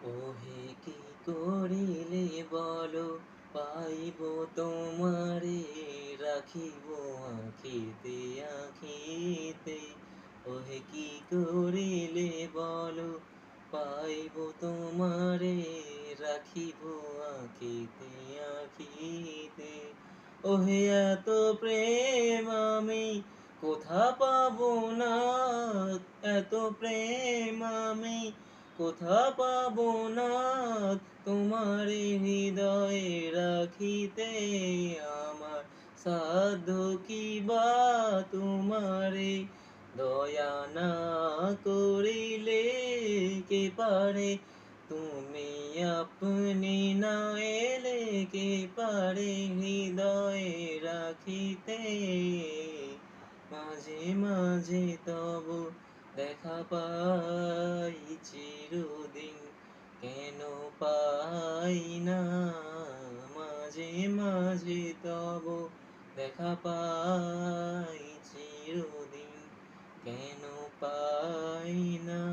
ওহে কি করিলে বলো, পাইব তোমারে, রাখিব আঁখিতে আঁখিতে। ওহে কি করিলে বলো, পাইব তোমারে, রাখিব আঁখিতে আঁখিতে। ওহে এত প্রেম আমি কোথা পাবো না, এত প্রেম আমি কোথা পাবো না, তোমারে হৃদয়ে রাখিতে। আমার সাধ্য কি বা তোমারে দয়া না করিলে কে পারে, তুমি আপনি না এলে কে পারে হৃদয়ে রাখিতে। মাঝে মাঝে তব দেখা পাই চিরদিন, কেন পাই না? মাঝে মাঝে তব দেখা পাই চিরদিন, কেন পাই না?